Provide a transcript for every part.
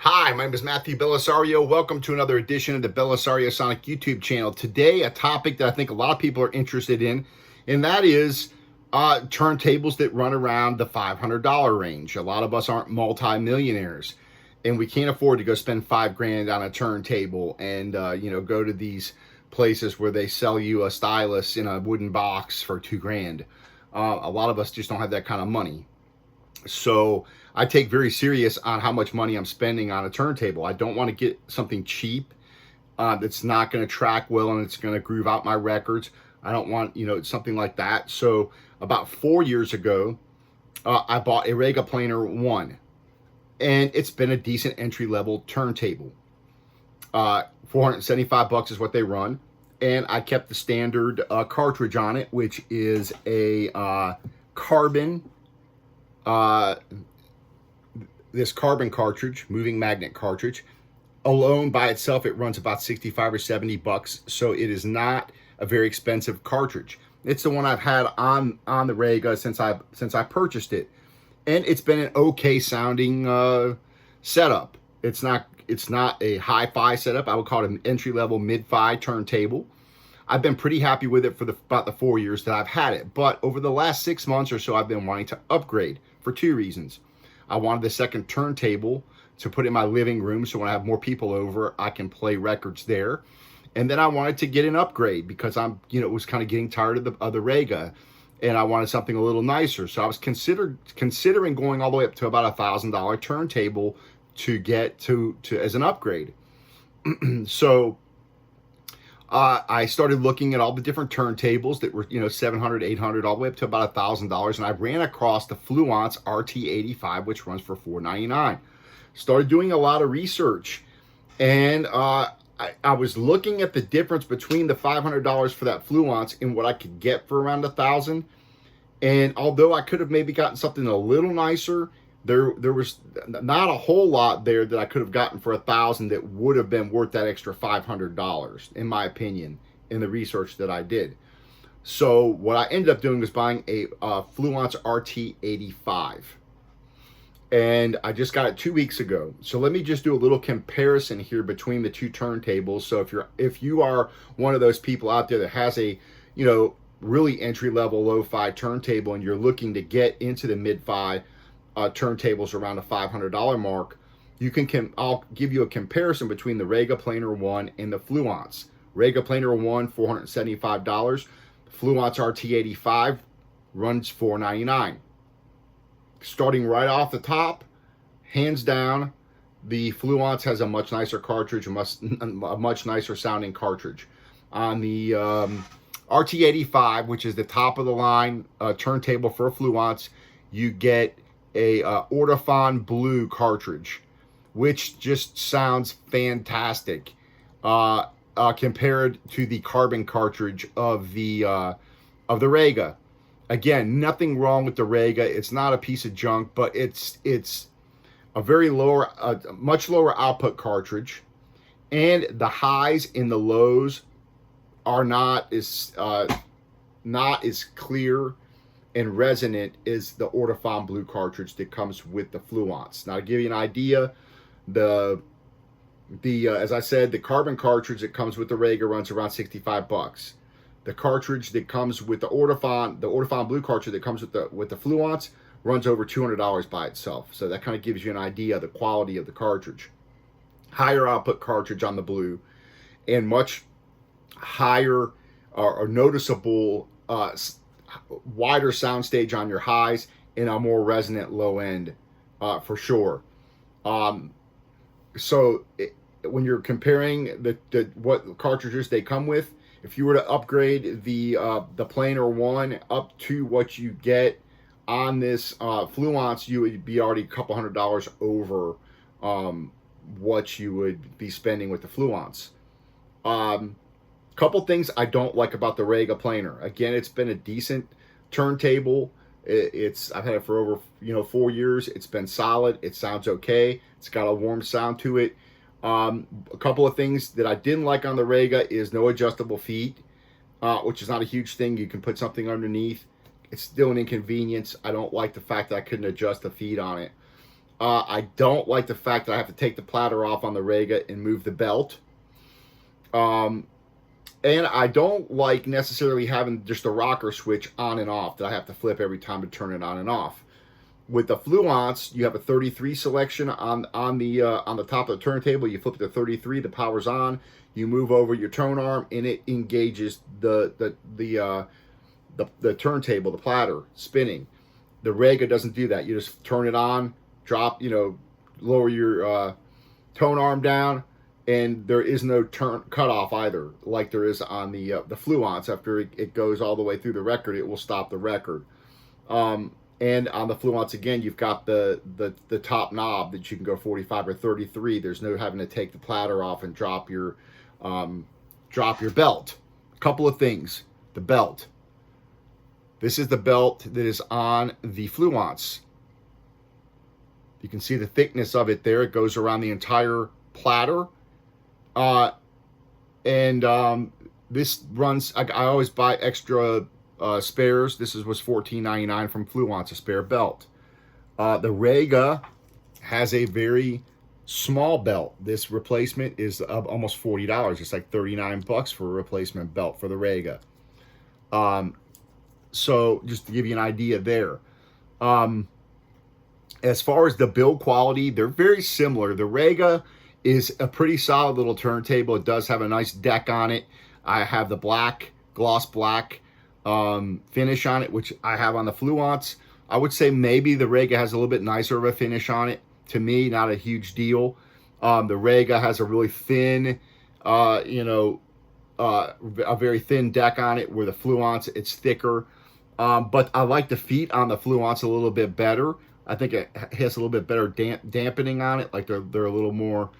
Hi, my name is Matthew Belisario. Welcome to another edition of the Belisario Sonic YouTube channel. Today, a topic that I think a lot of people are interested in, and that is turntables that run around the $500 range. A lot of us aren't multi-millionaires, and we can't afford to go spend $5 grand on a turntable and go to these places where they sell you a stylus in a wooden box for $2 grand. A lot of us just don't have that kind of money. So I take very serious on how much money I'm spending on a turntable. I don't want to get something cheap that's not going to track well and it's going to groove out my records. I don't want, something like that. So about 4 years ago, I bought a Rega Planar 1, and it's been a decent entry-level turntable. $475 is what they run, and I kept the standard cartridge on it, which is a carbon this carbon cartridge, moving magnet cartridge. Alone by itself, it runs about 65 or 70 bucks, so it is not a very expensive cartridge. It's the one I've had on the Rega since I purchased it, and it's been an okay sounding setup. It's not a hi-fi setup. I would call it an entry-level mid-fi turntable. I've been pretty happy with it for about the 4 years that I've had it, but over the last 6 months or so, I've been wanting to upgrade for two reasons. I wanted a second turntable to put in my living room, so when I have more people over, I can play records there. And then I wanted to get an upgrade because I'm, was kind of getting tired of the Rega, and I wanted something a little nicer. So I was considering going all the way up to about $1,000 turntable to get to as an upgrade. So I started looking at all the different turntables that were, $700, $800, all the way up to about $1,000, and I ran across the Fluance RT85, which runs for $499. Started doing a lot of research, and I was looking at the difference between the $500 for that Fluance and what I could get for around $1,000. And although I could have maybe gotten something a little nicer, there was not a whole lot there that I could have gotten for $1,000 that would have been worth that extra $500, in my opinion, in the research that I did. So what I ended up doing was buying a Fluance RT85, and I just got it 2 weeks ago. So let me just do a little comparison here between the two turntables. So if you are one of those people out there that has a really entry-level lo-fi turntable and you're looking to get into the mid-fi turntables around the $500 mark, I'll give you a comparison between the Rega Planar 1 and the Fluance. Rega Planar 1, $475. Fluance RT85 runs $499. Starting right off the top, hands down, the Fluance has a much nicer cartridge, a much nicer sounding cartridge. On the RT85, which is the top of the line turntable for a Fluance, you get a Ortofon blue cartridge, which just sounds fantastic compared to the carbon cartridge of the Rega. Again, nothing wrong with the Rega. It's not a piece of junk, but it's a much lower output cartridge, and the highs and the lows are not as clear and resonant is the Ortofon blue cartridge that comes with the Fluance. Now, to give you an idea, as I said, the carbon cartridge that comes with the Rega runs around 65 bucks. The cartridge that comes with the Ortofon blue cartridge that comes with the Fluance runs over $200 by itself. So that kind of gives you an idea of the quality of the cartridge. Higher output cartridge on the blue, and much higher or noticeable wider soundstage on your highs and a more resonant low end for sure. So when you're comparing what cartridges they come with, if you were to upgrade the Planar 1 up to what you get on this Fluance, you would be already a couple $100 over what you would be spending with the Fluance. Couple things I don't like about the Rega Planar. Again, it's been a decent turntable. I've had it for over 4 years. It's been solid. It sounds okay. It's got a warm sound to it. A couple of things that I didn't like on the Rega is no adjustable feet, which is not a huge thing. You can put something underneath. It's still an inconvenience. I don't like the fact that I couldn't adjust the feet on it. I don't like the fact that I have to take the platter off on the Rega and move the belt. And I don't like necessarily having just a rocker switch on and off that I have to flip every time to turn it on and off. With the Fluance, you have a 33 selection on the top of the turntable. You flip it to 33, the power's on. You move over your tone arm, and it engages the turntable, the platter, spinning. The Rega doesn't do that. You just turn it on, drop, lower your tone arm down, and there is no turn cutoff either, like there is on the Fluance. After it goes all the way through the record, it will stop the record. And on the Fluance, again, you've got the top knob that you can go 45 or 33. There's no having to take the platter off and drop your belt. A couple of things. The belt. This is the belt that is on the Fluance. You can see the thickness of it there. It goes around the entire platter. This runs, I always buy extra spares. This was $14.99 from Fluance, a spare belt. The Rega has a very small belt. This replacement is almost $40. It's like $39 for a replacement belt for the Rega. So just to give you an idea there. As far as the build quality, they're very similar. The Rega is a pretty solid little turntable. It does have a nice deck on it. I have the gloss black finish on it, which I have on the Fluance. I would say maybe the Rega has a little bit nicer of a finish on it. To me, not a huge deal. The Rega has a really thin, a very thin deck on it, where the Fluance, it's thicker. But I like the feet on the Fluance a little bit better. I think it has a little bit better dampening on it. Like they're a little more,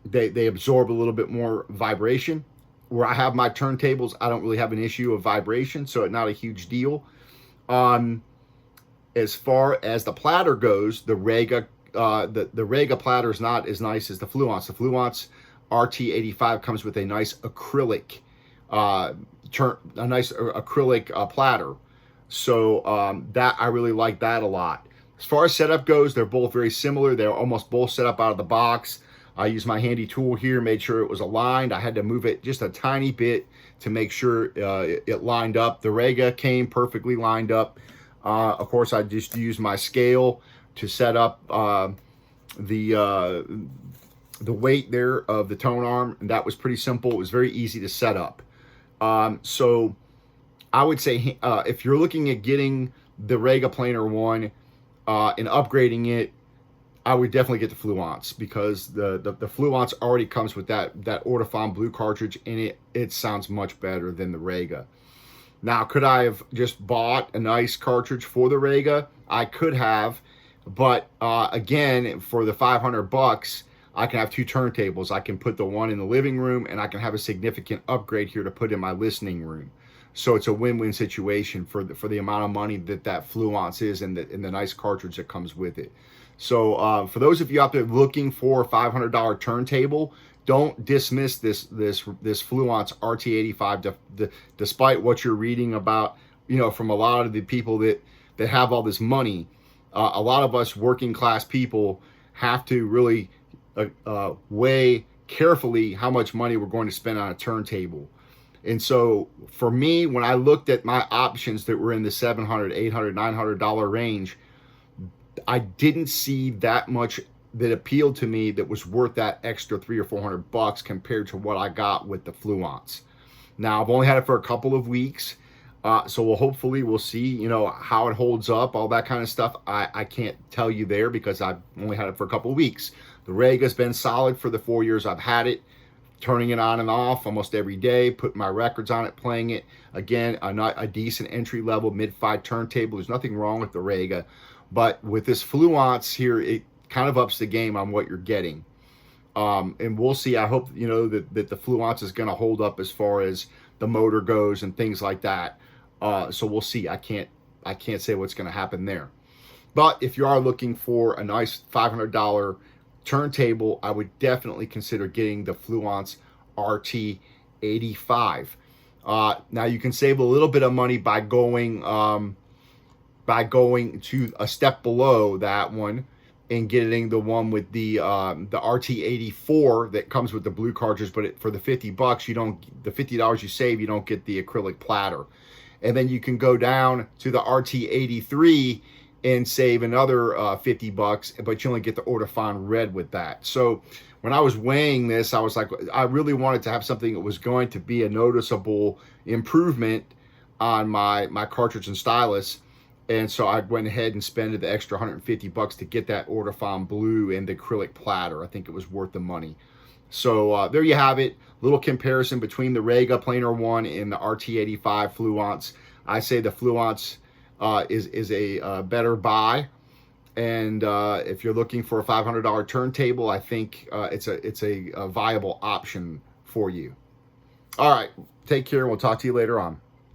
they absorb a little bit more vibration. Where I have my turntables, I don't really have an issue of vibration, so it's not a huge deal. As far as the platter goes, the Rega platter is not as nice as the Fluance. The Fluance RT85 comes with a nice acrylic, platter. So that I really like that a lot. As far as setup goes, they're both very similar. They're almost both set up out of the box. I used my handy tool here, made sure it was aligned. I had to move it just a tiny bit to make sure it lined up. The Rega came perfectly lined up. Of course, I just used my scale to set up the weight there of the tone arm, and that was pretty simple. It was very easy to set up. So I would say if you're looking at getting the Rega Planar 1 and upgrading it, I would definitely get the Fluance, because the Fluance already comes with that Ortofon blue cartridge, and it sounds much better than the Rega. Now, could I have just bought a nice cartridge for the Rega? I could have, but again, for the $500, I can have two turntables. I can put the one in the living room, and I can have a significant upgrade here to put in my listening room. So it's a win-win situation for the amount of money that Fluance is, and the nice cartridge that comes with it. So for those of you out there looking for a $500 turntable, don't dismiss this Fluance RT85, despite what you're reading about, from a lot of the people that have all this money. A lot of us working class people have to really weigh carefully how much money we're going to spend on a turntable. And so for me, when I looked at my options that were in the $700, $800, $900 range, I didn't see that much that appealed to me that was worth that extra $300 or $400 compared to what I got with the Fluance. Now, I've only had it for a couple of weeks, so we'll see, how it holds up, all that kind of stuff. I can't tell you there, because I've only had it for a couple of weeks. The Rega's been solid for the 4 years I've had it, turning it on and off almost every day, putting my records on it, playing it. Again, a decent entry-level mid-fi turntable. There's nothing wrong with the Rega. But with this Fluance here, it kind of ups the game on what you're getting. And we'll see. I hope, that the Fluance is going to hold up as far as the motor goes and things like that. So we'll see. I can't say what's going to happen there. But if you are looking for a nice $500 turntable, I would definitely consider getting the Fluance RT85. Now, you can save a little bit of money by going by going to a step below that one and getting the one with the RT84 that comes with the blue cartridge, but for the $50 you don't, the $50 you save, you don't get the acrylic platter. And then you can go down to the RT83 and save another $50, but you only get the Ortofon red with that. So when I was weighing this, I was like, I really wanted to have something that was going to be a noticeable improvement on my cartridge and stylus. And so I went ahead and spent the extra $150 to get that Ortofon blue and the acrylic platter. I think it was worth the money. So there you have it. Little comparison between the Rega Planar 1 and the RT85 Fluance. I say the Fluance is a better buy. And if you're looking for a $500 turntable, I think it's a viable option for you. All right, take care. We'll talk to you later on.